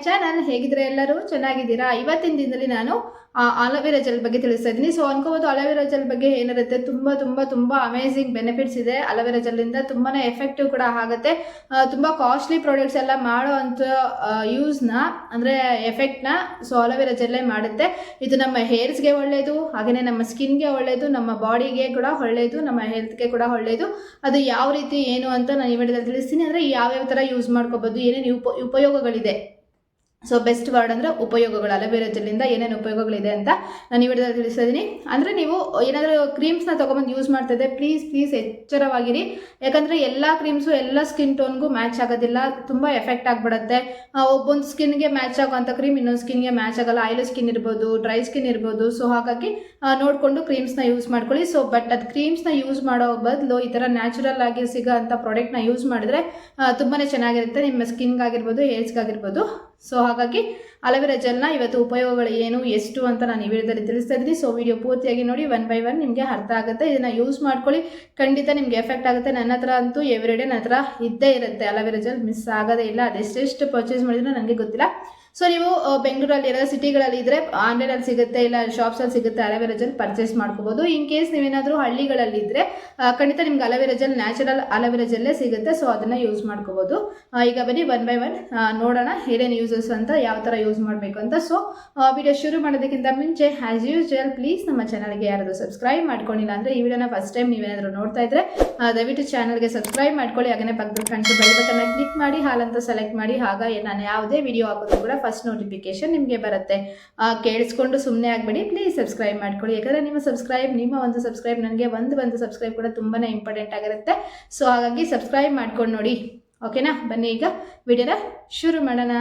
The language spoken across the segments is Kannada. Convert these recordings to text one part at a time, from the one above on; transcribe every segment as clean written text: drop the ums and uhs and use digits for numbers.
ಚಾನಲ್. ಹೇಗಿದ್ರೆ ಎಲ್ಲರೂ ಚೆನ್ನಾಗಿದ್ದೀರಾ? ಇವತ್ತಿನ ದಿನದಲ್ಲಿ ನಾನು ಅಲೋವೆರಾ ಜೆಲ್ ಬಗ್ಗೆ ತಿಳಿಸ್ತಾ ಇದ್ದೀನಿ. ಸೊ ಅನ್ಕೋಬಹುದು ಅಲೋವೆರಾ ಜೆಲ್ ಬಗ್ಗೆ ಏನಿರುತ್ತೆ, ತುಂಬಾ ಅಮೇಜಿಂಗ್ ಬೆನಿಫಿಟ್ಸ್ ಇದೆ. ಅಲೋವೆರಾ ಜೆಲ್ ಇಂದ ತುಂಬಾನೇ ಎಫೆಕ್ಟಿವ್ ಕೂಡ ಆಗುತ್ತೆ. ತುಂಬಾ ಕಾಸ್ಟ್ಲಿ ಪ್ರಾಡಕ್ಟ್ಸ್ ಎಲ್ಲ ಮಾಡೋ ಅಂತ ಯೂಸ್ನ ಅಂದ್ರೆ ಎಫೆಕ್ಟ್ನ ಸೊ ಅಲೋವೆರಾ ಜೆಲ್ಲೇ ಮಾಡುತ್ತೆ. ಇದು ನಮ್ಮ ಹೇರ್ಸ್ಗೆ ಒಳ್ಳೆಯದು, ಹಾಗೆಯೇ ನಮ್ಮ ಸ್ಕಿನ್ಗೆ ಒಳ್ಳೆಯದು, ನಮ್ಮ ಬಾಡಿಗೆ ಕೂಡ ಒಳ್ಳೆಯದು, ನಮ್ಮ ಹೆಲ್ತ್ಗೆ ಕೂಡ ಒಳ್ಳೆಯದು. ಅದು ಯಾವ ರೀತಿ ಏನು ಅಂತ ನಾನು ಈ ವಿಡಿಯೋದಲ್ಲಿ ತಿಳಿಸ್ತೀನಿ. ಅಂದರೆ ಯಾವ್ಯಾವ ಥರ ಯೂಸ್ ಮಾಡ್ಕೋಬೋದು, ಏನೇನು ಉಪಯೋಗಗಳಿದೆ. ಸೊ ಬೆಸ್ಟ್ ವರ್ಡ್ ಅಂದರೆ ಉಪಯೋಗಗಳು. ಅಲೋವೆರಾ ಜೆಲ್ಲಿಂದ ಏನೇನು ಉಪಯೋಗಗಳಿದೆ ಅಂತ ನಾನು ಈ ವಿಡಿಯೋದಲ್ಲಿ ತಿಳಿಸ್ತಾ ಇದ್ದೀನಿ. ಅಂದರೆ ನೀವು ಏನಾದರೂ ಕ್ರೀಮ್ಸ್ನ ತೊಗೊಂಬಂದು ಯೂಸ್ ಮಾಡ್ತಾಯಿದ್ದೆ, ಪ್ಲೀಸ್ ಎಚ್ಚರವಾಗಿರಿ. ಯಾಕಂದರೆ ಎಲ್ಲ ಕ್ರೀಮ್ಸು ಎಲ್ಲ ಸ್ಕಿನ್ ಟೋನ್ಗೂ ಮ್ಯಾಚ್ ಆಗೋದಿಲ್ಲ, ತುಂಬ ಎಫೆಕ್ಟ್ ಆಗಿಬಿಡುತ್ತೆ. ಒಬ್ಬೊಂದು ಸ್ಕಿನ್ಗೆ ಮ್ಯಾಚ್ ಆಗೋವಂಥ ಕ್ರೀಮ್ ಇನ್ನೊಂದು ಸ್ಕಿನ್ಗೆ ಮ್ಯಾಚ್ ಆಗಲ್ಲ. ಆಯಿಲ್ ಸ್ಕಿನ್ ಇರ್ಬೋದು, ಡ್ರೈ ಸ್ಕಿನ್ ಇರ್ಬೋದು. ಸೊ ಹಾಗಾಗಿ ನೋಡಿಕೊಂಡು ಕ್ರೀಮ್ಸ್ನ ಯೂಸ್ ಮಾಡ್ಕೊಳ್ಳಿ. ಸೊ ಬಟ್ ಅದು ಕ್ರೀಮ್ಸ್ನ ಯೂಸ್ ಮಾಡೋ ಬದಲು ಈ ಥರ ನ್ಯಾಚುರಲ್ ಆಗಿ ಸಿಗೋ ಅಂಥ ಪ್ರಾಡಕ್ಟ್ನ ಯೂಸ್ ಮಾಡಿದ್ರೆ ತುಂಬಾ ಚೆನ್ನಾಗಿರುತ್ತೆ ನಿಮ್ಮ ಸ್ಕಿನ್ಗಾಗಿರ್ಬೋದು, ಹೇರ್ಸ್ಗಾಗಿರ್ಬೋದು. ಸೊ ಹಾಗಾಗಿ ಅಲೋವೆರಾ ಜೆಲ್ನ ಇವತ್ತು ಉಪಯೋಗಗಳು ಏನು ಎಷ್ಟು ಅಂತ ನಾನು ಈ ವಿಡಿಯೋದಲ್ಲಿ ತಿಳಿಸ್ತಾ ಇದ್ದೀನಿ. ಸೊ ವಿಡಿಯೋ ಪೂರ್ತಿಯಾಗಿ ನೋಡಿ, 1 by 1 ನಿಮಗೆ ಅರ್ಥ ಆಗುತ್ತೆ. ಇದನ್ನು ಯೂಸ್ ಮಾಡ್ಕೊಳ್ಳಿ, ಖಂಡಿತ ನಿಮಗೆ ಎಫೆಕ್ಟ್ ಆಗುತ್ತೆ. ನನ್ನ ಹತ್ರ ಅಂತೂ ಎವ್ರಿಡೇ ನನ್ನ ಹತ್ರ ಇದ್ದೇ ಇರುತ್ತೆ ಅಲೋವೆರಾ ಜೆಲ್, ಮಿಸ್ ಆಗೋದೇ ಇಲ್ಲ. ಅದೆಷ್ಟೆಷ್ಟು ಪರ್ಚೇಸ್ ಮಾಡಿದ್ರೆ ನನಗೆ ಗೊತ್ತಿಲ್ಲ. ಸೊ ನೀವು ಬೆಂಗಳೂರಲ್ಲಿ ಇರೋ ಸಿಟಿಗಳಲ್ಲಿ ಇದ್ದರೆ ಆನ್ಲೈನಲ್ಲಿ ಸಿಗುತ್ತೆ, ಇಲ್ಲ ಶಾಪ್ಸಲ್ಲಿ ಸಿಗುತ್ತೆ. ಅಲೋವೆರಾ ಜೆಲ್ ಪರ್ಚೇಸ್ ಮಾಡ್ಕೋಬೋದು. ಇನ್ ಕೇಸ್ ನೀವೇನಾದರೂ ಹಳ್ಳಿಗಳಲ್ಲಿ ಇದ್ದರೆ ಖಂಡಿತ ನಿಮ್ಗೆ ಅಲೋವೆರಾ ಜೆಲ್ ನ್ಯಾಚುರಲ್ ಅಲೋವೆರಾ ಜೆಲ್ಲೇ ಸಿಗುತ್ತೆ. ಸೊ ಅದನ್ನು ಯೂಸ್ ಮಾಡ್ಕೋಬೋದು. ಈಗ ಬನ್ನಿ 1 by 1 ನೋಡೋಣ ಏನೇನು ಯೂಸಸ್ ಅಂತ, ಯಾವ ಥರ ಯೂಸ್ ಮಾಡಬೇಕು ಅಂತ. ಸೊ ವಿಡಿಯೋ ಶುರು ಮಾಡೋದಕ್ಕಿಂತ ಮುಂಚೆ ಆ್ಯಸ್ ಯೂಶುವಲ್ ಪ್ಲೀಸ್ ನಮ್ಮ ಚಾನಲ್ಗೆ ಯಾರಾದರೂ ಸಬ್ಸ್ಕ್ರೈಬ್ ಮಾಡ್ಕೊಂಡಿಲ್ಲ ಅಂದರೆ ಈ ವಿಡಿಯೋನ ಫಸ್ಟ್ ಟೈಮ್ ನೀವೇನಾದರೂ ನೋಡ್ತಾ ಇದ್ದರೆ ದಯವಿಟ್ಟು ಚಾನಲ್ಗೆ ಸಬ್ಸ್ಕ್ರೈಬ್ ಮಾಡ್ಕೊಳ್ಳಿ. ಹಾಗೆಯೇ ಪಕ್ಕದಲ್ಲಿ ಕಾಣಿಸೋ ಬೆಲ್ ಬಟನ್ನ ಕ್ಲಿಕ್ ಮಾಡಿ, ಹಾಲಂತ ಸೆಲೆಕ್ಟ್ ಮಾಡಿ. ಆಗ ನಾನು ಯಾವುದೇ ವಿಡಿಯೋ ಹಾಕೋದು ಕೂಡ ಫಸ್ಟ್ ನೋಟಿಫಿಕೇಶನ್ ನಿಮಗೆ ಬರುತ್ತೆ. ಕೇಳಿಸ್ಕೊಂಡು ಸುಮ್ಮನೆ ಆಗಬೇಡಿ, ಪ್ಲೀಸ್ ಸಬ್ಸ್ಕ್ರೈಬ್ ಮಾಡ್ಕೊಳ್ಳಿ. ಯಾಕಂದರೆ ನಿಮ್ಮ ಒಂದು ಸಬ್ಸ್ಕ್ರೈಬ್ ನನಗೆ ಒಂದು ಸಬ್ಸ್ಕ್ರೈಬ್ ಕೂಡ ತುಂಬಾ ಇಂಪಾರ್ಟೆಂಟ್ ಆಗಿರುತ್ತೆ. ಸೊ ಹಾಗಾಗಿ ಸಬ್ಸ್ಕ್ರೈಬ್ ಮಾಡ್ಕೊಂಡು ನೋಡಿ, ಓಕೆನಾ? ಬನ್ನಿ ಈಗ ವಿಡಿಯೋನ ಶುರು ಮಾಡೋಣ.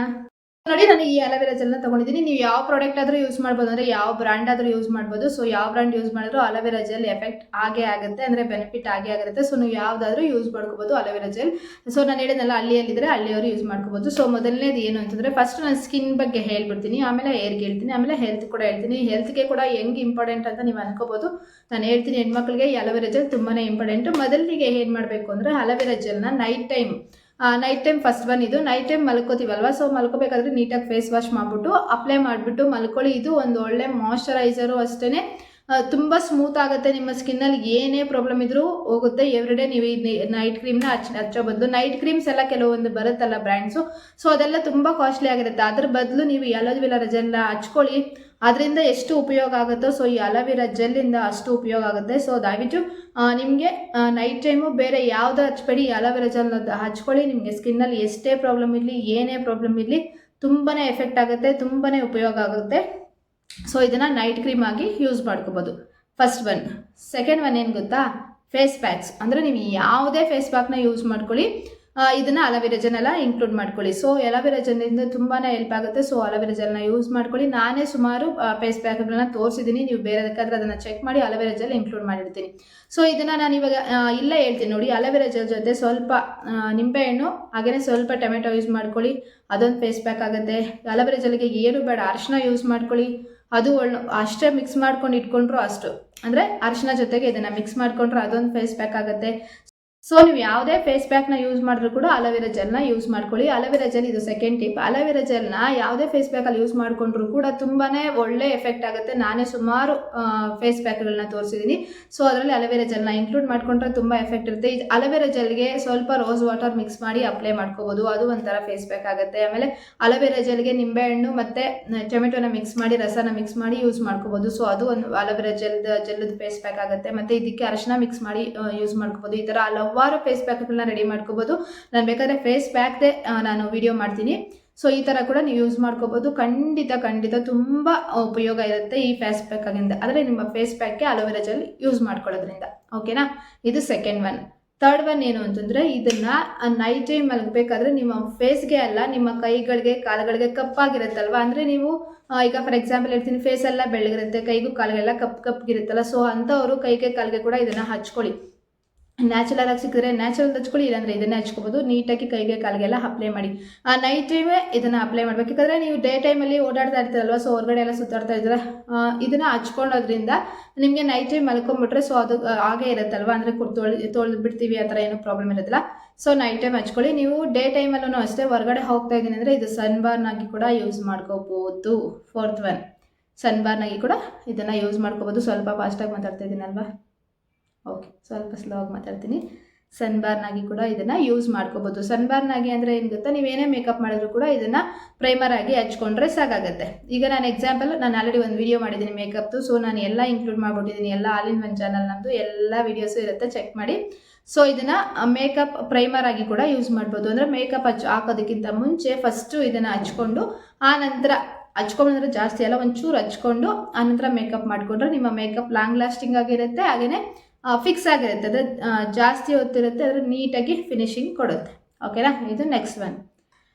ನೋಡಿ, ನಾನು ಈ ಅಲೋವೆರಾ ಜೆಲ್ನ ತೊಗೊಂಡಿದ್ದೀನಿ. ನೀವು ಯಾವ ಪ್ರಾಡಕ್ಟ್ ಆದರೂ ಯೂಸ್ ಮಾಡ್ಬೋದು, ಅಂದರೆ ಯಾವ ಬ್ರ್ಯಾಂಡ್ ಆದರೂ ಯೂಸ್ ಮಾಡ್ಬೋದು. ಸೊ ಯಾವ ಬ್ರ್ಯಾಂಡ್ ಯೂಸ್ ಮಾಡಿದ್ರು ಅಲೋವೆರಾ ಜೆಲ್ ಎಫೆಕ್ಟ್ ಆಗೇ ಆಗುತ್ತೆ, ಅಂದರೆ ಬೆನಿಫಿಟ್ ಆಗೇ ಆಗಿರುತ್ತೆ. ಸೊ ನೀವು ಯಾವುದಾದ್ರೂ ಯೂಸ್ ಮಾಡ್ಕೋಬೋದು ಅಲೋವೆರಾ ಜೆಲ್. ಸೊ ನಾನು ಹೇಳಿದ್ನಲ್ಲ, ಹಳ್ಳಿಯಲ್ಲಿದ್ದರೆ ಹಳ್ಳಿಯವರು ಯೂಸ್ ಮಾಡ್ಕೋಬೋದು. ಸೊ ಮೊದಲನೇದು ಏನು ಅಂತಂದರೆ, ಫಸ್ಟ್ ನಾನು ಸ್ಕಿನ್ ಬಗ್ಗೆ ಹೇಳ್ಬಿಡ್ತೀನಿ, ಆಮೇಲೆ ಹೇರ್ಗೆ ಹೇಳ್ತೀನಿ, ಆಮೇಲೆ ಹೆಲ್ತ್ ಕೂಡ ಹೇಳ್ತೀನಿ. ಹೆಲ್ತ್ಗೆ ಕೂಡ ಹೆಂಗೆ ಇಂಪಾರ್ಟೆಂಟ್ ಅಂತ ನೀವು ಅನ್ಕೋಬೋದು. ನಾನು ಹೇಳ್ತೀನಿ, ಹೆಣ್ಮಕ್ಳಿಗೆ ಈ ಅಲೋವೆರಾ ಜೆಲ್ ತುಂಬಾ ಇಂಪಾರ್ಟೆಂಟು. ಮೊದಲಿಗೆ ಏನು ಮಾಡಬೇಕು ಅಂದರೆ, ಅಲೋವೆರಾ ಜೆಲ್ನ ನೈಟ್ ಟೈಮ್ ಫಸ್ಟ್ ಒನ್ ಇದು ನೈಟ್ ಟೈಮ್ ಮಲ್ಕೋತೀವಲ್ವ. ಸೊ ಮಲ್ಕೋಬೇಕಾದ್ರೆ ನೀಟಾಗಿ ಫೇಸ್ ವಾಶ್ ಮಾಡಿಬಿಟ್ಟು ಅಪ್ಲೈ ಮಾಡಿಬಿಟ್ಟು ಮಲ್ಕೊಳ್ಳಿ. ಇದು ಒಂದು ಒಳ್ಳೆ ಮಾಯ್ಶ್ಚರೈಸರು ಅಷ್ಟೇ. ತುಂಬ ಸ್ಮೂತ್ ಆಗುತ್ತೆ. ನಿಮ್ಮ ಸ್ಕಿನ್ನಲ್ಲಿ ಏನೇ ಪ್ರಾಬ್ಲಮ್ ಇದ್ರೂ ಹೋಗುತ್ತೆ. ಎವ್ರಿಡೇ ನೀವು ನೈಟ್ ಕ್ರೀಮ್ನ ಹಚ್ಚೋ ಬದಲು, ನೈಟ್ ಕ್ರೀಮ್ಸ್ ಎಲ್ಲ ಕೆಲವೊಂದು ಬರುತ್ತಲ್ಲ ಬ್ರ್ಯಾಂಡ್ಸು, ಸೊ ಅದೆಲ್ಲ ತುಂಬ ಕಾಸ್ಟ್ಲಿ ಆಗಿರುತ್ತೆ. ಅದ್ರ ಬದಲು ನೀವು ಅಲೋವೆರಾ ಜೆಲ್ನ ಹಚ್ಕೊಳ್ಳಿ. ಅದರಿಂದ ಎಷ್ಟು ಉಪಯೋಗ ಆಗುತ್ತೋ ಸೊ ಈ ಅಲೋವೆರಾ ಜೆಲ್ಲಿಂದ ಅಷ್ಟು ಉಪಯೋಗ ಆಗುತ್ತೆ. ಸೊ ದಯವಿಟ್ಟು ನಿಮಗೆ ನೈಟ್ ಟೈಮು ಬೇರೆ ಯಾವುದು ಹಚ್ಬೇಡಿ, ಅಲೋವೆರಾ ಜೆಲ್ ಹಚ್ಕೊಳ್ಳಿ. ನಿಮಗೆ ಸ್ಕಿನ್ನಲ್ಲಿ ಎಷ್ಟೇ ಪ್ರಾಬ್ಲಮ್ ಇರಲಿ, ಏನೇ ಪ್ರಾಬ್ಲಮ್ ಇರಲಿ, ತುಂಬಾ ಎಫೆಕ್ಟ್ ಆಗುತ್ತೆ, ತುಂಬಾ ಉಪಯೋಗ ಆಗುತ್ತೆ. ಸೊ ಇದನ್ನು ನೈಟ್ ಕ್ರೀಮ್ ಆಗಿ ಯೂಸ್ ಮಾಡ್ಕೋಬೋದು, ಫಸ್ಟ್ ಒನ್. ಸೆಕೆಂಡ್ ಒನ್ ಏನು ಗೊತ್ತಾ, ಫೇಸ್ ಪ್ಯಾಕ್ಸ್. ಅಂದರೆ ನೀವು ಯಾವುದೇ ಫೇಸ್ ಪ್ಯಾಕ್ನ ಯೂಸ್ ಮಾಡ್ಕೊಳ್ಳಿ, ಇದನ್ನು ಅಲೋವೆರಾ ಜೆಲ್ನೆಲ್ಲ ಇನ್ಕ್ಲೂಡ್ ಮಾಡ್ಕೊಳ್ಳಿ. ಸೊ ಅಲೋವೆರಾ ಜೆಲ್ನಿಂದ ತುಂಬಾ ಹೆಲ್ಪ್ ಆಗುತ್ತೆ. ಸೊ ಅಲೋವೆರಾ ಜೆಲ್ನ ಯೂಸ್ ಮಾಡ್ಕೊಳ್ಳಿ. ನಾನೇ ಸುಮಾರು ಫೇಸ್ ಪ್ಯಾಕ್ಗಳನ್ನ ತೋರಿಸಿದ್ದೀನಿ, ನೀವು ಬೇರೆದಕ್ಕಾದ್ರೆ ಅದನ್ನು ಚೆಕ್ ಮಾಡಿ. ಅಲೋವೆರಾ ಜೆಲ್ ಇನ್ಕ್ಲೂಡ್ ಮಾಡಿರ್ತೀನಿ. ಸೊ ಇದನ್ನು ನಾನು ಇವಾಗ ಇಲ್ಲೇ ಹೇಳ್ತೀನಿ ನೋಡಿ. ಅಲೋವೆರಾ ಜೆಲ್ ಜೊತೆ ಸ್ವಲ್ಪ ನಿಂಬೆಹಣ್ಣು, ಹಾಗೆಯೇ ಸ್ವಲ್ಪ ಟೊಮೆಟೊ ಯೂಸ್ ಮಾಡ್ಕೊಳ್ಳಿ, ಅದೊಂದು ಫೇಸ್ ಪ್ಯಾಕ್ ಆಗುತ್ತೆ. ಅಲೋವೆರಾ ಜೆಲ್ಗೆ ಏನು ಬೇಡ, ಅರಿಶಿನ ಯೂಸ್ ಮಾಡ್ಕೊಳ್ಳಿ. ಅದು ಅಷ್ಟೇ ಮಿಕ್ಸ್ ಮಾಡ್ಕೊಂಡು ಇಟ್ಕೊಂಡ್ರು ಅಷ್ಟು, ಅಂದರೆ ಅರಿಶಿನ ಜೊತೆಗೆ ಇದನ್ನು ಮಿಕ್ಸ್ ಮಾಡ್ಕೊಂಡ್ರು ಅದೊಂದು ಫೇಸ್ ಪ್ಯಾಕ್ ಆಗುತ್ತೆ. ಸೊ ನೀವು ಯಾವುದೇ ಫೇಸ್ ಪ್ಯಾಕ್ನ ಯೂಸ್ ಮಾಡಿದ್ರು ಕೂಡ ಅಲೋವೆರಾ ಜೆಲ್ನ ಯೂಸ್ ಮಾಡ್ಕೊಳ್ಳಿ. ಅಲೋವೆರಾ ಜೆಲ್ ಇದು ಸೆಕೆಂಡ್ ಟಿಪ್. ಅಲೋವೆರಾ ಜೆಲ್ನ ಯಾವುದೇ ಫೇಸ್ ಪ್ಯಾಕಲ್ಲಿ ಯೂಸ್ ಮಾಡಿಕೊಂಡ್ರು ಕೂಡ ತುಂಬಾ ಒಳ್ಳೆ ಎಫೆಕ್ಟ್ ಆಗುತ್ತೆ. ನಾನೇ ಸುಮಾರು ಫೇಸ್ ಪ್ಯಾಕ್ಗಳನ್ನ ತೋರಿಸಿದ್ದೀನಿ. ಸೊ ಅದರಲ್ಲಿ ಅಲೋವೆರಾ ಜೆಲ್ನ ಇನ್ಕ್ಲೂಡ್ ಮಾಡ್ಕೊಂಡ್ರೆ ತುಂಬ ಎಫೆಕ್ಟ್ ಇರುತ್ತೆ. ಇದು ಅಲೋವೆರಾ ಜೆಲ್ಗೆ ಸ್ವಲ್ಪ ರೋಸ್ ವಾಟರ್ ಮಿಕ್ಸ್ ಮಾಡಿ ಅಪ್ಲೈ ಮಾಡ್ಕೋಬೋದು, ಅದು ಒಂಥರ ಫೇಸ್ ಪ್ಯಾಕ್ ಆಗುತ್ತೆ. ಆಮೇಲೆ ಅಲೋವೆರಾ ಜೆಲ್ಗೆ ನಿಂಬೆಹಣ್ಣು ಮತ್ತು ಟೊಮೆಟೊನ ಮಿಕ್ಸ್ ಮಾಡಿ, ರಸನ ಮಿಕ್ಸ್ ಮಾಡಿ ಯೂಸ್ ಮಾಡ್ಕೋಬೋದು. ಸೊ ಅದು ಒಂದು ಅಲೋವೆರಾ ಜೆಲ್ದು ಫೇಸ್ ಪ್ಯಾಕ್ ಆಗುತ್ತೆ. ಮತ್ತು ಇದಕ್ಕೆ ಅರಿಶಿನ ಮಿಕ್ಸ್ ಮಾಡಿ ಯೂಸ್ ಮಾಡ್ಕೋಬೋದು. ಈ ಥರ ಹಲವಾರು ಫೇಸ್ ಪ್ಯಾಕ್ಗಳನ್ನ ರೆಡಿ ಮಾಡ್ಕೋಬೋದು. ನಾನು ಬೇಕಾದರೆ ಫೇಸ್ ಪ್ಯಾಕ್ದೇ ನಾನು ವಿಡಿಯೋ ಮಾಡ್ತೀನಿ. ಸೊ ಈ ಥರ ಕೂಡ ನೀವು ಯೂಸ್ ಮಾಡ್ಕೋಬೋದು. ಖಂಡಿತ ತುಂಬ ಉಪಯೋಗ ಇರುತ್ತೆ ಈ ಫೇಸ್ ಪ್ಯಾಕ್ ಆಗಿಂದ, ಆದರೆ ನಿಮ್ಮ ಫೇಸ್ ಪ್ಯಾಕ್ಗೆ ಅಲೋವೆರಾ ಜೆಲ್ ಯೂಸ್ ಮಾಡ್ಕೊಳ್ಳೋದ್ರಿಂದ, ಓಕೆನಾ? ಇದು ಸೆಕೆಂಡ್ ಒನ್. ಥರ್ಡ್ ಒನ್ ಏನು ಅಂತಂದರೆ, ಇದನ್ನು ನೈಟ್ ಟೈಮ್ ಮಲಗಬೇಕಾದ್ರೆ ನಿಮ್ಮ ಫೇಸ್ಗೆ ಅಲ್ಲ, ನಿಮ್ಮ ಕೈಗಳಿಗೆ ಕಾಲುಗಳಿಗೆ ಕಪ್ಪಾಗಿರುತ್ತಲ್ವ. ಅಂದರೆ ನೀವು ಈಗ ಫಾರ್ ಎಕ್ಸಾಂಪಲ್ ಹೇಳ್ತೀನಿ, ಫೇಸ್ ಎಲ್ಲ ಬೆಳ್ಳಗಿರುತ್ತೆ, ಕೈಗೂ ಕಾಲಿಗೆಲ್ಲ ಕಪ್ಪಿಗಿರುತ್ತಲ್ಲ. ಸೊ ಅಂಥವರು ಕೈಗೆ ಕಾಲಿಗೆ ಕೂಡ ಇದನ್ನು ಹಚ್ಕೊಳ್ಳಿ. ನ್ಯಾಚುರಲ್ ಆಗಿ ಸಿಕ್ಕಿದ್ರೆ ನ್ಯಾಚುರಲ್ ಹಚ್ಕೊಳ್ಳಿ, ಇಲ್ಲಾಂದರೆ ಇದನ್ನೇ ಹಚ್ಕೋಬೋದು. ನೀಟಾಗಿ ಕೈಗೆ ಕಾಲಿಗೆಲ್ಲ ಅಪ್ಲೈ ಮಾಡಿ. ನೈಟ್ ಟೈಮೇ ಇದನ್ನು ಅಪ್ಲೈ ಮಾಡಬೇಕು. ಯಾಕಂದರೆ ನೀವು ಡೇ ಟೈಮಲ್ಲಿ ಓಡಾಡ್ತಾ ಇರ್ತೀರಲ್ವ, ಸೊ ಹೊರಗಡೆ ಎಲ್ಲ ಸುತ್ತಾಡ್ತಾ ಇದ್ರೆ ಇದನ್ನು ಹಚ್ಕೊಳ್ಳೋದ್ರಿಂದ ನಿಮಗೆ ನೈಟ್ ಟೈಮ್ ಮಲ್ಕೊಂಡ್ಬಿಟ್ರೆ ಸೊ ಅದು ಹಾಗೇ ಇರುತ್ತಲ್ವ, ಅಂದರೆ ತೊಳೆದು ಬಿಡ್ತೀವಿ, ಆ ಥರ ಏನೂ ಪ್ರಾಬ್ಲಮ್ ಇರೋದಿಲ್ಲ. ಸೊ ನೈಟ್ ಟೈಮ್ ಹಚ್ಕೊಳ್ಳಿ. ನೀವು ಡೇ ಟೈಮಲ್ಲೂ ಅಷ್ಟೇ ಹೊರಗಡೆ ಹೋಗ್ತಾ ಇದ್ದೀನಿ ಅಂದರೆ ಇದು ಸನ್ಬರ್ನ್ ಆಗಿ ಕೂಡ ಯೂಸ್ ಮಾಡ್ಕೋಬೋದು. 4th ಒನ್ ಸನ್ಬರ್ನ್ ಆಗಿ ಕೂಡ ಇದನ್ನು ಯೂಸ್ ಮಾಡ್ಕೋಬೋದು. ಸ್ವಲ್ಪ ಫಾಸ್ಟಾಗಿ ಮಾತಾಡ್ತಾ ಇದ್ದೀನಲ್ವಾ, ಓಕೆ, ಸ್ವಲ್ಪ ಸ್ಲೋ ಆಗಿ ಮಾತಾಡ್ತೀನಿ. ಸನ್ಬರ್ನ್ ಆಗಿ ಕೂಡ ಇದನ್ನು ಯೂಸ್ ಮಾಡ್ಕೋಬೋದು. ಸನ್ಬರ್ನ್ ಆಗಿ ಅಂದರೆ ಏನು ಗೊತ್ತಾ, ನೀವೇನೇ ಮೇಕಪ್ ಮಾಡಿದ್ರು ಕೂಡ ಇದನ್ನು ಪ್ರೈಮರ್ ಆಗಿ ಹಚ್ಕೊಂಡ್ರೆ ಸಾಕಾಗುತ್ತೆ. ಈಗ ನಾನು ಎಕ್ಸಾಂಪಲ್, ನಾನು ಆಲ್ರೆಡಿ ಒಂದು ವಿಡಿಯೋ ಮಾಡಿದ್ದೀನಿ ಮೇಕಪ್ದು, ಸೊ ನಾನು ಎಲ್ಲ ಇನ್ಕ್ಲೂಡ್ ಮಾಡ್ಬಿಟ್ಟಿದ್ದೀನಿ. ಎಲ್ಲ ಆಲ್ ಇನ್ ಒನ್ ಚಾನಲ್ ನಮ್ಮದು ಎಲ್ಲ ವೀಡಿಯೋಸು ಇರುತ್ತೆ, ಚೆಕ್ ಮಾಡಿ. ಸೊ ಇದನ್ನು ಮೇಕಪ್ ಪ್ರೈಮರ್ ಆಗಿ ಕೂಡ ಯೂಸ್ ಮಾಡ್ಬೋದು. ಅಂದರೆ ಮೇಕಪ್ ಹಾಕೋದಕ್ಕಿಂತ ಮುಂಚೆ ಫಸ್ಟು ಇದನ್ನು ಹಚ್ಕೊಂಡು ಆ ನಂತರ ಹಚ್ಕೊಂಡ್ರೆ ಜಾಸ್ತಿ ಅಲ್ಲ, ಒಂಚೂರು ಹಚ್ಕೊಂಡು ಆನಂತರ ಮೇಕಪ್ ಮಾಡಿಕೊಂಡ್ರೆ ನಿಮ್ಮ ಮೇಕಪ್ ಲಾಂಗ್ ಲಾಸ್ಟಿಂಗ್ ಆಗಿರುತ್ತೆ, ಹಾಗೆಯೇ ಫಿಕ್ಸ್ ಆಗಿರುತ್ತೆ. ಅದು ಜಾಸ್ತಿ ಹೊತ್ತಿರುತ್ತೆ, ಆದರೆ ನೀಟಾಗಿ ಫಿನಿಶಿಂಗ್ ಕೊಡುತ್ತೆ. ಓಕೆನಾ, ಇದು ನೆಕ್ಸ್ಟ್ ಒನ್.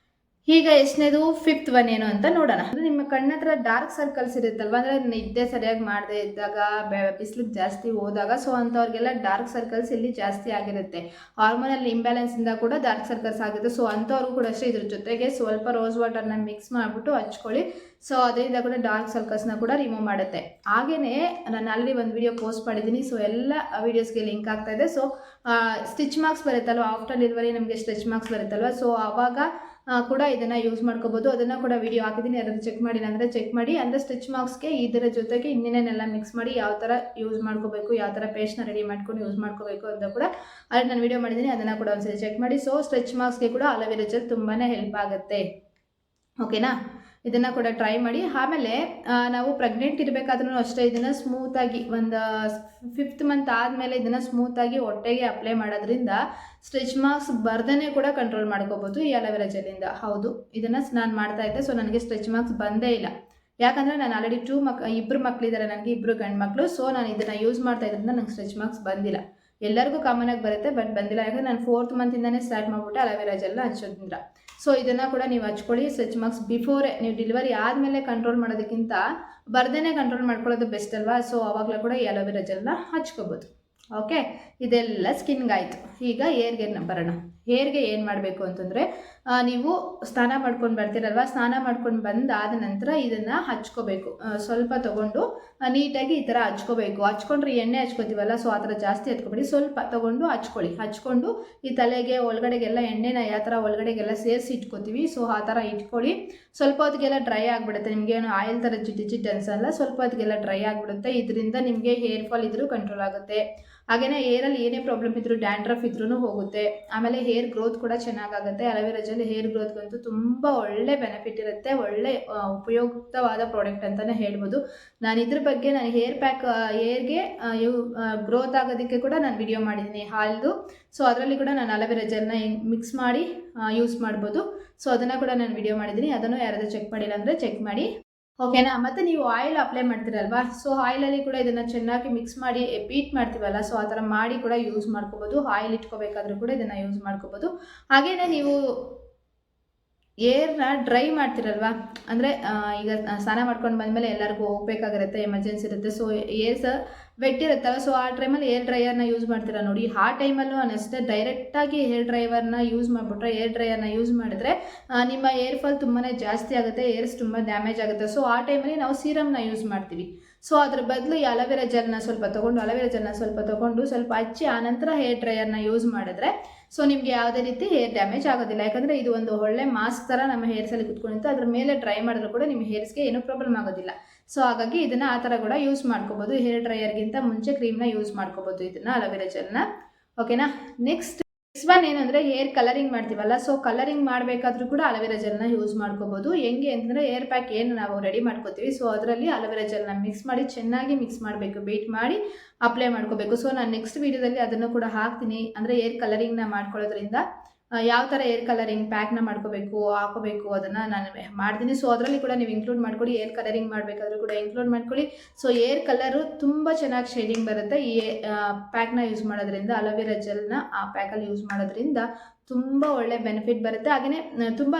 ಈಗ ಎಷ್ಟನೇದು 5th ಒನ್ ಏನು ಅಂತ ನೋಡೋಣ. ಅಂದರೆ ನಿಮ್ಮ ಕಣ್ಣ ಹತ್ರ ಡಾರ್ಕ್ ಸರ್ಕಲ್ಸ್ ಇರುತ್ತಲ್ವ, ಅಂದರೆ ನಿದ್ದೆ ಸರಿಯಾಗಿ ಮಾಡದೇ ಇದ್ದಾಗ, ಬಿಸಿಲಿಗೆ ಜಾಸ್ತಿ ಹೋದಾಗ, ಸೊ ಅಂಥವ್ರಿಗೆಲ್ಲ ಡಾರ್ಕ್ ಸರ್ಕಲ್ಸ್ ಇಲ್ಲಿ ಜಾಸ್ತಿ ಆಗಿರುತ್ತೆ. ಹಾರ್ಮೋನಲ್ ಇಂಬ್ಯಾಲೆನ್ಸಿಂದ ಕೂಡ ಡಾರ್ಕ್ ಸರ್ಕಲ್ಸ್ ಆಗುತ್ತೆ. ಸೊ ಅಂಥವ್ರಿಗೂ ಕೂಡ ಅಷ್ಟೇ ಇದ್ರ ಜೊತೆಗೆ ಸ್ವಲ್ಪ ರೋಸ್ ವಾಟರ್ನ ಮಿಕ್ಸ್ ಮಾಡಿಬಿಟ್ಟು ಹಚ್ಕೊಳ್ಳಿ. ಸೊ ಅದರಿಂದ ಕೂಡ ಡಾರ್ಕ್ ಸರ್ಕಲ್ಸ್ನ ಕೂಡ ರಿಮೂವ್ ಮಾಡುತ್ತೆ. ಹಾಗೆಯೇ ನಾನು ಆಲ್ರೆಡಿ ಒಂದು ವಿಡಿಯೋ ಪೋಸ್ಟ್ ಮಾಡಿದ್ದೀನಿ, ಸೊ ಎಲ್ಲ ವೀಡಿಯೋಸ್ಗೆ ಲಿಂಕ್ ಆಗ್ತಾ ಇದೆ. ಸೊ ಸ್ಟಿಚ್ ಮಾರ್ಕ್ಸ್ ಬರುತ್ತಲ್ವ, ಆಫ್ಟರ್ ಡೆಲಿವರಿ ನಮಗೆ ಸ್ಟಿಚ್ ಮಾರ್ಕ್ಸ್ ಬರುತ್ತಲ್ವ, ಸೊ ಆವಾಗ ಕೂಡ ಇದನ್ನು ಯೂಸ್ ಮಾಡ್ಕೋಬೋದು. ಅದನ್ನು ಕೂಡ ವಿಡಿಯೋ ಹಾಕಿದ್ದೀನಿ, ಯಾರಾದರೂ ಚೆಕ್ ಮಾಡಿಲ್ಲ ಅಂದರೆ ಚೆಕ್ ಮಾಡಿ. ಅಂದರೆ ಸ್ಟಿಚ್ ಮಾರ್ಕ್ಸ್ಗೆ ಇದರ ಜೊತೆಗೆ ಇನ್ನೇನೆಲ್ಲ ಮಿಕ್ಸ್ ಮಾಡಿ ಯಾವ ಥರ ಯೂಸ್ ಮಾಡ್ಕೋಬೇಕು, ಯಾವ ಥರ ಪೇಸ್ಟ್ನ ರೆಡಿ ಮಾಡ್ಕೊಂಡು ಯೂಸ್ ಮಾಡ್ಕೋಬೇಕು ಅಂತ ಕೂಡ ಅಲ್ಲಿ ನಾನು ವಿಡಿಯೋ ಮಾಡಿದ್ದೀನಿ, ಅದನ್ನು ಕೂಡ ಒಂದ್ಸರಿ ಚೆಕ್ ಮಾಡಿ. ಸೊ ಸ್ಟಿಚ್ ಮಾರ್ಕ್ಸ್ಗೆ ಕೂಡ ಅಲೋವೆರಾ ಜೆಲ್ ತುಂಬಾ ಹೆಲ್ಪ್ ಆಗುತ್ತೆ. ಓಕೆನಾ, ಇದನ್ನು ಕೂಡ ಟ್ರೈ ಮಾಡಿ. ಆಮೇಲೆ ನಾವು ಪ್ರೆಗ್ನೆಂಟ್ ಇರಬೇಕಾದ್ರೂ ಅಷ್ಟೇ ಇದನ್ನು ಸ್ಮೂತಾಗಿ ಒಂದು 5th ಮಂತ್ ಆದಮೇಲೆ ಇದನ್ನು ಸ್ಮೂತಾಗಿ ಹೊಟ್ಟೆಗೆ ಅಪ್ಲೈ ಮಾಡೋದ್ರಿಂದ ಸ್ಟಿಚ್ ಮಾರ್ಕ್ಸ್ ಬರ್ದೇ ಕೂಡ ಕಂಟ್ರೋಲ್ ಮಾಡ್ಕೋಬೋದು ಈ ಅಲೋವೆರಾ ಜೆಲ್ಲಿಂದ. ಹೌದು, ಇದನ್ನು ನಾನು ಮಾಡ್ತಾ ಇದ್ದೆ, ಸೊ ನನಗೆ ಸ್ಟಿಚ್ ಮಾರ್ಕ್ಸ್ ಬಂದೇ ಇಲ್ಲ. ಯಾಕಂದರೆ ನಾನು ಆಲ್ರೆಡಿ 2 ಮಕ್ಕಳಿದ್ದಾರೆ ನನಗೆ, 2 ಗಂಡು ಮಕ್ಕಳು. ಸೊ ನಾನು ಇದನ್ನು ಯೂಸ್ ಮಾಡ್ತಾ ಇದ್ರಿಂದ ನಂಗೆ ಸ್ಟಿಚ್ ಮಾರ್ಕ್ಸ್ ಬಂದಿಲ್ಲ. ಎಲ್ಲರಿಗೂ ಕಾಮನಾಗಿ ಬರುತ್ತೆ, ಬಟ್ ಬಂದಿಲ್ಲ. ಯಾಕಂದರೆ ನಾನು 4th ಮಂತಿಂದನೇ ಸ್ಟಾರ್ಟ್ ಮಾಡಿಬಿಟ್ಟೆ ಅಲೋವೆರಾ ಜೆಲ್ನ ಹಚ್ಚೋದ್ರಿಂದ. ಸೊ ಇದನ್ನು ಕೂಡ ನೀವು ಹಚ್ಕೊಳ್ಳಿ. ಸ್ಟಿಚ್ ಮಾರ್ಕ್ಸ್ ಬಿಫೋರೇ, ನೀವು ಡೆಲಿವರಿ ಆದಮೇಲೆ ಕಂಟ್ರೋಲ್ ಮಾಡೋದಕ್ಕಿಂತ ಬರ್ದೇ ಕಂಟ್ರೋಲ್ ಮಾಡ್ಕೊಳ್ಳೋದು ಬೆಸ್ಟ್ ಅಲ್ವಾ. ಸೊ ಆವಾಗಲೂ ಕೂಡ ಈ ಅಲೋವೆರಾ ಜೆಲ್ನ ಹಚ್ಕೋಬೋದು. ಓಕೆ, ಇದೆಲ್ಲ ಸ್ಕಿನ್ಗೆ ಆಯಿತು. ಈಗ ಹೇರ್ಗೆ ಬರೋಣ. ಹೇರ್ಗೆ ಏನು ಮಾಡಬೇಕು ಅಂತಂದರೆ, ನೀವು ಸ್ನಾನ ಮಾಡ್ಕೊಂಡು ಬರ್ತೀರಲ್ವ, ಸ್ನಾನ ಮಾಡ್ಕೊಂಡು ಬಂದಾದ ನಂತರ ಇದನ್ನು ಹಚ್ಕೋಬೇಕು. ಸ್ವಲ್ಪ ತೊಗೊಂಡು ನೀಟಾಗಿ ಈ ಥರ ಹಚ್ಕೋಬೇಕು. ಹಚ್ಕೊಂಡ್ರೆ ಎಣ್ಣೆ ಹಚ್ಕೋತೀವಲ್ಲ, ಸೊ ಆ ಥರ ಜಾಸ್ತಿ ಹಚ್ಕೊಬೇಡಿ, ಸ್ವಲ್ಪ ತೊಗೊಂಡು ಹಚ್ಕೊಳ್ಳಿ. ಹಚ್ಕೊಂಡು ಈ ತಲೆಗೆ ಒಳಗಡೆಗೆಲ್ಲ ಎಣ್ಣೆನ ಯಾವ ಥರ ಒಳಗಡೆಗೆಲ್ಲ ಸೇರಿಸಿ ಇಟ್ಕೋತೀವಿ, ಸೊ ಆ ಥರ ಇಟ್ಕೊಳ್ಳಿ. ಸ್ವಲ್ಪ ಹೊತ್ತಿಗೆಲ್ಲ ಡ್ರೈ ಆಗಿಬಿಡುತ್ತೆ, ನಿಮಗೇನು ಆಯಿಲ್ ಥರ ಜಿಡ್ಡು ಅನ್ಸಲ್ಲ, ಸ್ವಲ್ಪ ಹೊತ್ತಿಗೆಲ್ಲ ಡ್ರೈ ಆಗಿಬಿಡುತ್ತೆ. ಇದರಿಂದ ನಿಮಗೆ ಹೇರ್ ಫಾಲ್ ಇದ್ರೂ ಕಂಟ್ರೋಲ್ ಆಗುತ್ತೆ. ಹಾಗೆಯೇ ಹೇರಲ್ಲಿ ಏನೇ ಪ್ರಾಬ್ಲಮ್ ಇದ್ದರೂ, ಡ್ಯಾಂಡ್ರಫ್ ಇದ್ರೂ ಹೋಗುತ್ತೆ. ಆಮೇಲೆ ಹೇರ್ ಗ್ರೋತ್ ಕೂಡ ಚೆನ್ನಾಗಾಗುತ್ತೆ. ಅಲೋವೆರಾ ಜೆಲ್ ಹೇರ್ ಗ್ರೋತ್ಗಂತೂ ತುಂಬ ಒಳ್ಳೆ ಬೆನಿಫಿಟ್ ಇರುತ್ತೆ, ಒಳ್ಳೆ ಉಪಯುಕ್ತವಾದ ಪ್ರಾಡಕ್ಟ್ ಅಂತಲೇ ಹೇಳ್ಬೋದು. ನಾನು ಇದ್ರ ಬಗ್ಗೆ ನಾನು ಹೇರ್ಗೆ ಗ್ರೋತ್ ಆಗೋದಕ್ಕೆ ಕೂಡ ನಾನು ವಿಡಿಯೋ ಮಾಡಿದ್ದೀನಿ ಹಾಲ್ದು. ಸೊ ಅದರಲ್ಲಿ ಕೂಡ ನಾನು ಅಲೋವೆರಾ ಜೆಲ್ನ ಮಿಕ್ಸ್ ಮಾಡಿ ಯೂಸ್ ಮಾಡ್ಬೋದು. ಸೊ ಅದನ್ನು ಕೂಡ ನಾನು ವಿಡಿಯೋ ಮಾಡಿದ್ದೀನಿ, ಅದನ್ನು ಯಾರಾದರೂ ಚೆಕ್ ಮಾಡಿಲ್ಲ ಅಂದರೆ ಚೆಕ್ ಮಾಡಿ. ಓಕೆನಾ, ಮತ್ತು ನೀವು ಆಯಿಲ್ ಅಪ್ಲೈ ಮಾಡ್ತೀರಲ್ವಾ, ಸೊ ಆಯಿಲಲ್ಲಿ ಕೂಡ ಇದನ್ನು ಚೆನ್ನಾಗಿ ಮಿಕ್ಸ್ ಮಾಡಿ ಬೀಟ್ ಮಾಡ್ತೀವಲ್ಲ, ಸೊ ಆ ಥರ ಮಾಡಿ ಕೂಡ ಯೂಸ್ ಮಾಡ್ಕೋಬೋದು. ಆಯಿಲ್ ಇಟ್ಕೋಬೇಕಾದ್ರೂ ಕೂಡ ಇದನ್ನು ಯೂಸ್ ಮಾಡ್ಕೋಬೋದು. ಹಾಗೆಯೇ ನೀವು ಏರ್ನ ಡ್ರೈ ಮಾಡ್ತಿರಲ್ವಾ, ಅಂದರೆ ಈಗ ಸ್ನಾನ ಮಾಡ್ಕೊಂಡು ಬಂದಮೇಲೆ ಎಲ್ಲರಿಗೂ ಹೋಗ್ಬೇಕಾಗಿರುತ್ತೆ, ಎಮರ್ಜೆನ್ಸಿ ಇರುತ್ತೆ. ಸೊ ಏರ್ಸ್ ವೆಟ್ ಇರುತ್ತಲ್ಲ, ಸೊ ಆ ಟೈಮಲ್ಲಿ ಏರ್ ಡ್ರೈಯರ್ನ ಯೂಸ್ ಮಾಡ್ತೀರಾ ನೋಡಿ. ಆ ಟೈಮಲ್ಲೂ ಅಷ್ಟೇ ಡೈರೆಕ್ಟಾಗಿ ಹೇರ್ ಡ್ರೈಯರ್ನ ಯೂಸ್ ಮಾಡಿದ್ರೆ ನಿಮ್ಮ ಏರ್ ಫಾಲ್ ತುಂಬಾ ಜಾಸ್ತಿ ಆಗುತ್ತೆ, ಏರ್ಸ್ ತುಂಬ ಡ್ಯಾಮೇಜ್ ಆಗುತ್ತೆ. ಸೊ ಆ ಟೈಮಲ್ಲಿ ನಾವು ಸೀರಮ್ನ ಯೂಸ್ ಮಾಡ್ತೀವಿ. ಸೊ ಅದ್ರ ಬದಲು ಈ ಅಲೋವೆರಾ ಜೆಲ್ನ ಸ್ವಲ್ಪ ತೊಗೊಂಡು ಸ್ವಲ್ಪ ಹಚ್ಚಿ ಆನಂತರ ಹೇರ್ ಡ್ರೈಯರ್ನ ಯೂಸ್ ಮಾಡಿದ್ರೆ ಸೊ ನಿಮಗೆ ಯಾವುದೇ ರೀತಿ ಹೇರ್ ಡ್ಯಾಮೇಜ್ ಆಗೋದಿಲ್ಲ. ಯಾಕಂದರೆ ಇದು ಒಂದು ಒಳ್ಳೆ ಮಾಸ್ಕ್ ಥರ ನಮ್ಮ ಹೇರ್ಸಲ್ಲಿ ಕುತ್ಕೊಂಡಿತ್ತು, ಅದ್ರ ಮೇಲೆ ಡ್ರೈ ಮಾಡಿದ್ರು ಕೂಡ ನಿಮ್ಮ ಹೇರ್ಸ್ಗೆ ಏನೂ ಪ್ರಾಬ್ಲಮ್ ಆಗೋದಿಲ್ಲ. ಸೊ ಹಾಗಾಗಿ ಇದನ್ನು ಆ ಥರ ಕೂಡ ಯೂಸ್ ಮಾಡ್ಕೋಬೋದು. ಹೇರ್ ಡ್ರೈಯರ್ಗಿಂತ ಮುಂಚೆ ಕ್ರೀಮ್ನ ಯೂಸ್ ಮಾಡ್ಕೋಬೋದು ಇದನ್ನು, ಅಲೋವೆರಾ ಜೆಲ್ನ. ಓಕೆನಾ, ನೆಕ್ಸ್ಟ್ ಒನ್ ಏನು ಅಂದರೆ ಹೇರ್ ಕಲರಿಂಗ್ ಮಾಡ್ತೀವಲ್ಲ, ಸೊ ಕಲರಿಂಗ್ ಮಾಡಬೇಕಾದ್ರೂ ಕೂಡ ಅಲೋವೆರಾ ಜೆಲ್ನ ಯೂಸ್ ಮಾಡ್ಕೋಬೋದು. ಹೆಂಗೆ ಅಂತಂದರೆ ಹೇರ್ ಪ್ಯಾಕ್ ಏನು ನಾವು ರೆಡಿ ಮಾಡ್ಕೋತೀವಿ, ಸೊ ಅದರಲ್ಲಿ ಅಲೋವೆರಾ ಜೆಲ್ನ ಮಿಕ್ಸ್ ಮಾಡಿ ಚೆನ್ನಾಗಿ ಮಿಕ್ಸ್ ಮಾಡಬೇಕು, ಬೀಟ್ ಮಾಡಿ ಅಪ್ಲೈ ಮಾಡ್ಕೋಬೇಕು. ಸೊ ನಾನು ನೆಕ್ಸ್ಟ್ ವೀಡಿಯೋದಲ್ಲಿ ಅದನ್ನು ಕೂಡ ಹಾಕ್ತೀನಿ. ಅಂದರೆ ಹೇರ್ ಕಲರಿಂಗ್ನ ಮಾಡ್ಕೊಳ್ಳೋದ್ರಿಂದ ಯಾವ ಥರ ಹೇರ್ ಕಲರಿಂಗ್ ಪ್ಯಾಕ್ನ ಹಾಕೋಬೇಕು ಅದನ್ನು ನಾನು ಮಾಡ್ತೀನಿ. ಸೊ ಅದರಲ್ಲಿ ಕೂಡ ನೀವು ಇನ್ಕ್ಲೂಡ್ ಮಾಡ್ಕೊಳ್ಳಿ. ಹೇರ್ ಕಲರಿಂಗ್ ಮಾಡಬೇಕಾದ್ರೂ ಕೂಡ ಇನ್ಕ್ಲೂಡ್ ಮಾಡ್ಕೊಳ್ಳಿ. ಸೊ ಹೇರ್ ಕಲರು ತುಂಬ ಚೆನ್ನಾಗಿ ಶೇಡಿಂಗ್ ಬರುತ್ತೆ ಈ ಪ್ಯಾಕ್ನ ಯೂಸ್ ಮಾಡೋದ್ರಿಂದ. ಅಲೋವೆರಾ ಜೆಲ್ನ ಆ ಪ್ಯಾಕಲ್ಲಿ ಯೂಸ್ ಮಾಡೋದ್ರಿಂದ ತುಂಬ ಒಳ್ಳೆ ಬೆನಿಫಿಟ್ ಬರುತ್ತೆ. ಹಾಗೆಯೇ ತುಂಬ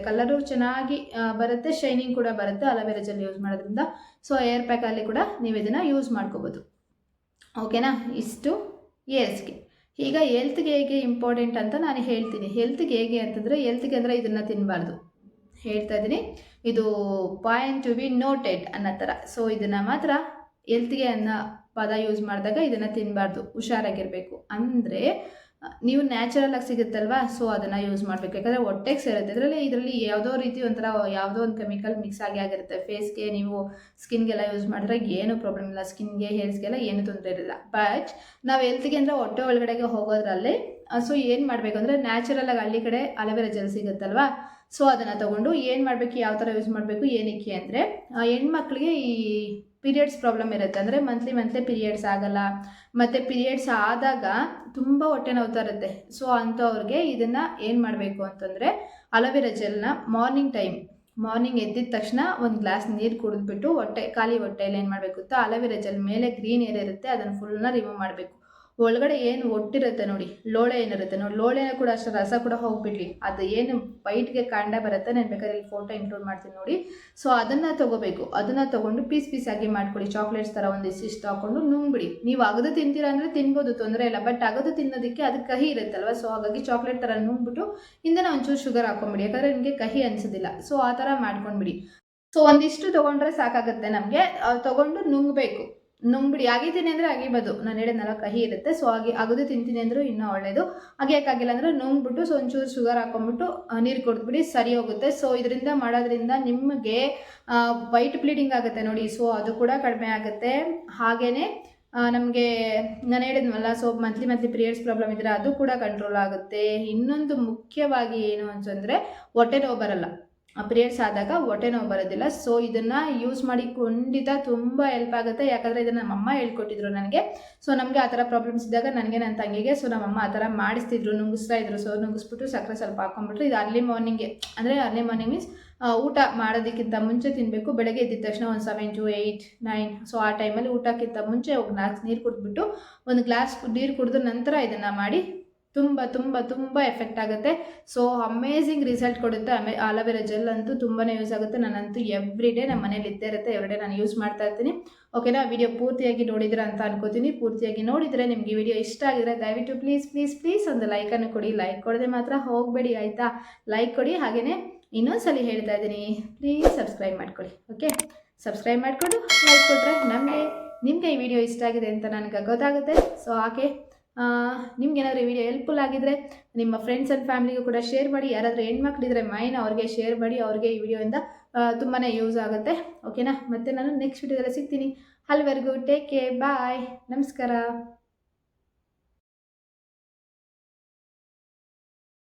ಕಲರು ಚೆನ್ನಾಗಿ ಬರುತ್ತೆ, ಶೈನಿಂಗ್ ಕೂಡ ಬರುತ್ತೆ ಅಲೋವೆರಾ ಜೆಲ್ ಯೂಸ್ ಮಾಡೋದ್ರಿಂದ. ಸೊ ಹೇರ್ ಪ್ಯಾಕಲ್ಲಿ ಕೂಡ ನೀವು ಇದನ್ನು ಯೂಸ್ ಮಾಡ್ಕೋಬೋದು. ಓಕೆನಾ, ಇಷ್ಟು ಹೇರ್ಸ್ಗೆ. ಈಗ ಹೆಲ್ತ್ಗೆ ಹೇಗೆ ಇಂಪಾರ್ಟೆಂಟ್ ಅಂತ ನಾನು ಹೇಳ್ತೀನಿ. ಹೆಲ್ತ್ಗೆ ಹೇಗೆ ಅಂತಂದರೆ, ಹೆಲ್ತ್ಗೆ ಅಂದರೆ ಇದನ್ನು ತಿನ್ನಬಾರ್ದು ಹೇಳ್ತಾ ಇದ್ದೀನಿ, ಇದು ಪಾಯಿಂಟ್ ಟು ಬಿ ನೋಟೆಡ್ ಅನ್ನೋ ಥರ. ಸೊ ಇದನ್ನು ಮಾತ್ರ ಹೆಲ್ತ್ಗೆ ಅನ್ನೋ ಪದ ಯೂಸ್ ಮಾಡಿದಾಗ ಇದನ್ನು ತಿನ್ನಬಾರ್ದು, ಹುಷಾರಾಗಿರಬೇಕು. ಅಂದರೆ ನೀವು ನ್ಯಾಚುರಲ್ ಆಗಿ ಸಿಗುತ್ತಲ್ವಾ, ಸೊ ಅದನ್ನು ಯೂಸ್ ಮಾಡಬೇಕು. ಯಾಕಂದರೆ ಹೊಟ್ಟೆಗೆ ಸೇರುತ್ತೆ. ಇದರಲ್ಲಿ ಯಾವುದೋ ರೀತಿ ಒಂಥರ ಯಾವುದೋ ಒಂದು ಕೆಮಿಕಲ್ ಮಿಕ್ಸ್ ಆಗಿರುತ್ತೆ. ಫೇಸ್ಗೆ ನೀವು ಸ್ಕಿನ್ಗೆಲ್ಲ ಯೂಸ್ ಮಾಡಿದ್ರೆ ಏನೂ ಪ್ರಾಬ್ಲಮ್ ಇಲ್ಲ, ಸ್ಕಿನ್ಗೆ ಹೇರ್ಸ್ಗೆಲ್ಲ ಏನೂ ತೊಂದರೆ ಇರಲಿಲ್ಲ. ಬಟ್ ನಾವು ಹೆಲ್ತ್ಗೆ ಅಂದರೆ ಹೊಟ್ಟೆ ಒಳಗಡೆಗೆ ಹೋಗೋದ್ರಲ್ಲಿ ಸೊ ಏನು ಮಾಡಬೇಕು ಅಂದರೆ ನ್ಯಾಚುರಲ್ ಆಗಿ ಹಳ್ಳಿ ಕಡೆ ಅಲೋವೆರಾ ಜೆಲ್ ಸಿಗುತ್ತಲ್ವಾ, ಸೊ ಅದನ್ನು ತೊಗೊಂಡು ಏನು ಮಾಡಬೇಕು, ಯಾವ ಥರ ಯೂಸ್ ಮಾಡಬೇಕು ಏನಕ್ಕೆ ಅಂದರೆ ಹೆಣ್ಮಕ್ಳಿಗೆ ಈ ಪೀರಿಯಡ್ಸ್ ಪ್ರಾಬ್ಲಮ್ ಇರುತ್ತೆ. ಅಂದರೆ ಮಂತ್ಲಿ ಪೀರಿಯಡ್ಸ್ ಆಗಲ್ಲ, ಮತ್ತು ಪೀರಿಯಡ್ಸ್ ಆದಾಗ ತುಂಬ ಹೊಟ್ಟೆ ನೋವ್ತಾ ಇರುತ್ತೆ. ಸೊ ಅಂಥವ್ರಿಗೆ ಇದನ್ನು ಏನು ಮಾಡಬೇಕು ಅಂತಂದರೆ ಅಲೋವೆರಾ ಜೆಲ್ನ ಮಾರ್ನಿಂಗ್ ಎದ್ದಿದ ತಕ್ಷಣ ಒಂದು ಗ್ಲಾಸ್ ನೀರು ಕುಡಿದ್ಬಿಟ್ಟು ಖಾಲಿ ಹೊಟ್ಟೆಯಲ್ಲಿ ಏನು ಮಾಡಬೇಕು ಗೊತ್ತಾ, ಅಲೋವೆರಾ ಜೆಲ್ ಮೇಲೆ ಗ್ರೀನ್ ಏರ್ ಇರುತ್ತೆ ಅದನ್ನು ಫುಲ್ನ ರಿಮೂವ್ ಮಾಡಬೇಕು. ಒಳಗಡೆ ಏನು ಒಟ್ಟಿರುತ್ತೆ ನೋಡಿ, ಲೋಳೆ ಏನಿರುತ್ತೆ ನೋಡಿ, ಲೋಳೆನ ಕೂಡ ಅಷ್ಟು ರಸ ಕೂಡ ಹೋಗ್ಬಿಡ್ಲಿ, ಅದು ಏನು ವೈಟ್ಗೆ ಕಾಂಡ ಬರುತ್ತೆ, ನಾನು ಬೇಕಾದ್ರೆ ಇಲ್ಲಿ ಫೋಟೋ ಇನ್ಕ್ಲೂಡ್ ಮಾಡ್ತೀನಿ ನೋಡಿ. ಸೊ ಅದನ್ನು ತೊಗೋಬೇಕು. ಅದನ್ನು ತೊಗೊಂಡು ಪೀಸ್ ಆಗಿ ಮಾಡ್ಕೊಳ್ಳಿ, ಚಾಕ್ಲೇಟ್ಸ್ ಥರ ಒಂದಿಷ್ಟು ಹಾಕೊಂಡು ನುಂಗ್ಬಿಡಿ. ನೀವು ಅಗದು ತಿಂತೀರಾ ಅಂದರೆ ತಿನ್ಬೋದು, ತೊಂದರೆ ಇಲ್ಲ. ಬಟ್ ಅಗದು ತಿನ್ನೋದಕ್ಕೆ ಅದು ಕಹಿ ಇರುತ್ತಲ್ವ, ಸೊ ಹಾಗಾಗಿ ಚಾಕ್ಲೇಟ್ ಥರ ನುಂಗ್ಬಿಟ್ಟು ಇಂದನ ಒಂಚೂರು ಶುಗರ್ ಹಾಕೊಂಬಿಡಿ, ಯಾಕಂದರೆ ನಿಮಗೆ ಕಹಿ ಅನಿಸೋದಿಲ್ಲ. ಸೊ ಆ ಥರ ಮಾಡ್ಕೊಂಡ್ಬಿಡಿ. ಸೊ ಒಂದಿಷ್ಟು ತೊಗೊಂಡ್ರೆ ಸಾಕಾಗುತ್ತೆ ನಮಗೆ. ತೊಗೊಂಡು ನುಂಗ್ಬಿಡಿ. ಅಗಿತೀನಿ ಅಂದರೆ ಅಗಿಬೋದು, ನಾನು ಹೇಳಿದ್ನಲ್ಲ ಕಹಿ ಇರುತ್ತೆ. ಸೊ ಅಗದು ತಿಂತೀನಿ ಅಂದರೂ ಇನ್ನೂ ಒಳ್ಳೆಯದು. ಅಗಿಯೋಕ್ಕಾಗಿಲ್ಲ ಅಂದರೆ ನುಂಗ್ಬಿಟ್ಟು ಸೊ ಒಂಚೂರು ಶುಗರ್ ಹಾಕೊಂಡ್ಬಿಟ್ಟು ನೀರು ಕುಡಿದ್ಬಿಡಿ, ಸರಿ ಹೋಗುತ್ತೆ. ಸೊ ಇದರಿಂದ ಮಾಡೋದ್ರಿಂದ ನಿಮಗೆ ವೈಟ್ ಬ್ಲೀಡಿಂಗ್ ಆಗುತ್ತೆ ನೋಡಿ, ಸೊ ಅದು ಕೂಡ ಕಡಿಮೆ ಆಗುತ್ತೆ. ಹಾಗೆಯೇ ನಮಗೆ ನಾನು ಹೇಳಿದ್ನಲ್ಲ, ಸೊ ಮಂತ್ಲಿ ಪೀರಿಯಡ್ಸ್ ಪ್ರಾಬ್ಲಮ್ ಇದ್ದರೆ ಅದು ಕೂಡ ಕಂಟ್ರೋಲ್ ಆಗುತ್ತೆ. ಇನ್ನೊಂದು ಮುಖ್ಯವಾಗಿ ಏನು ಅಂತಂದರೆ ಹೊಟ್ಟೆ ನೋವು ಬರಲ್ಲ. ಪೀರಿಯಡ್ಸ್ ಆದಾಗ ಹೊಟ್ಟೆ ನೋವು ಬರೋದಿಲ್ಲ. ಸೊ ಇದನ್ನು ಯೂಸ್ ಮಾಡಿ ಖಂಡಿತ ತುಂಬ ಹೆಲ್ಪ್ ಆಗುತ್ತೆ. ಯಾಕಂದರೆ ಇದನ್ನು ನಮ್ಮಮ್ಮ ಹೇಳ್ಕೊಟ್ಟಿದ್ರು ನನಗೆ. ಸೊ ನಮಗೆ ಆ ಥರ ಪ್ರಾಬ್ಲಮ್ಸ್ ಇದ್ದಾಗ ನನಗೆ ನನ್ನ ತಂಗಿಗೆ ಸೊ ನಮ್ಮಮ್ಮ ಆ ಥರ ಮಾಡಿಸ್ತಿದ್ರು, ನುಂಗಿಸ್ತಾ ಇದ್ರು. ಸೊ ನುಂಗಿಸ್ಬಿಟ್ಟು ಸಕ್ಕರೆ ಸ್ವಲ್ಪ ಹಾಕೊಂಡ್ಬಿಟ್ರು. ಇದು ಅರ್ಲಿ ಮಾರ್ನಿಂಗ್ ಮೀನ್ಸ್ ಊಟ ಮಾಡೋದಕ್ಕಿಂತ ಮುಂಚೆ ತಿನ್ನಬೇಕು. ಬೆಳಗ್ಗೆ ಎದ್ದಿದ ತಕ್ಷಣ ಒಂದು 7 to 8, 9 ಸೊ ಆ ಟೈಮಲ್ಲಿ ಊಟಕ್ಕಿಂತ ಮುಂಚೆ ಒಂದು ಗ್ಲಾಸ್ ನೀರು ಕುಡಿದ್ಬಿಟ್ಟು ಒಂದು ಗ್ಲಾಸ್ ನೀರು ಕುಡಿದ ನಂತರ ಇದನ್ನು ಮಾಡಿ ತುಂಬ ಎಫೆಕ್ಟ್ ಆಗುತ್ತೆ. ಸೊ ಅಮೇಝಿಂಗ್ ರಿಸಲ್ಟ್ ಕೊಡುತ್ತೆ. ಅಲೋವೆರಾ ಜೆಲ್ ಅಂತೂ ತುಂಬಾ ಯೂಸ್ ಆಗುತ್ತೆ. ನಾನಂತೂ ಎವ್ರಿ ಡೇ ನಮ್ಮ ಮನೇಲಿ ಇದ್ದೇ ಇರುತ್ತೆ, ಎವ್ರಿ ಡೇ ನಾನು ಯೂಸ್ ಮಾಡ್ತಾ ಇರ್ತೀನಿ. ಓಕೆನಾ, ವಿಡಿಯೋ ಪೂರ್ತಿಯಾಗಿ ನೋಡಿದ್ರೆ ಅಂತ ಅನ್ಕೋತೀನಿ. ಪೂರ್ತಿಯಾಗಿ ನೋಡಿದರೆ ನಿಮಗೆ ವಿಡಿಯೋ ಇಷ್ಟ ಆಗಿದ್ರೆ ದಯವಿಟ್ಟು ಪ್ಲೀಸ್ ಒಂದು ಲೈಕನ್ನು ಕೊಡಿ. ಲೈಕ್ ಕೊಡದೆ ಮಾತ್ರ ಹೋಗಬೇಡಿ ಆಯಿತಾ, ಲೈಕ್ ಕೊಡಿ. ಹಾಗೆಯೇ ಇನ್ನೊಂದ್ಸಲಿ ಹೇಳ್ತಾ ಇದ್ದೀನಿ, ಪ್ಲೀಸ್ ಸಬ್ಸ್ಕ್ರೈಬ್ ಮಾಡ್ಕೊಳ್ಳಿ. ಓಕೆ, ಸಬ್ಸ್ಕ್ರೈಬ್ ಮಾಡಿಕೊಂಡು ಲೈಕ್ ಕೊಟ್ಟರೆ ನಿಮಗೆ ಈ ವಿಡಿಯೋ ಇಷ್ಟ ಆಗಿದೆ ಅಂತ ನನಗೆ ಗೊತ್ತಾಗುತ್ತೆ. ಸೊ ನಿಮ್ಗೇನಾದರೂ ಈ ವಿಡಿಯೋ ಹೆಲ್ಪ್ಫುಲ್ ಆಗಿದ್ರೆ ನಿಮ್ಮ ಫ್ರೆಂಡ್ಸ್ ಆ್ಯಂಡ್ ಫ್ಯಾಮಿಲಿಗೂ ಕೂಡ ಶೇರ್ ಮಾಡಿ. ಯಾರಾದರೂ ಹೆಣ್ಮಕ್ಳಿದ್ರೆ ಅವ್ರಿಗೆ ಶೇರ್ ಮಾಡಿ, ಅವ್ರಿಗೆ ಈ ವಿಡಿಯೋಯಿಂದ ತುಂಬಾ ಯೂಸ್ ಆಗುತ್ತೆ. ಓಕೆನಾ, ಮತ್ತು ನಾನು ನೆಕ್ಸ್ಟ್ ವಿಡಿಯೋದಲ್ಲಿ ಸಿಗ್ತೀನಿ. ಅಲ್ಲಿವರೆಗೂ ಟೇಕ್ ಕೇರ್, ಬಾಯ್, ನಮಸ್ಕಾರ.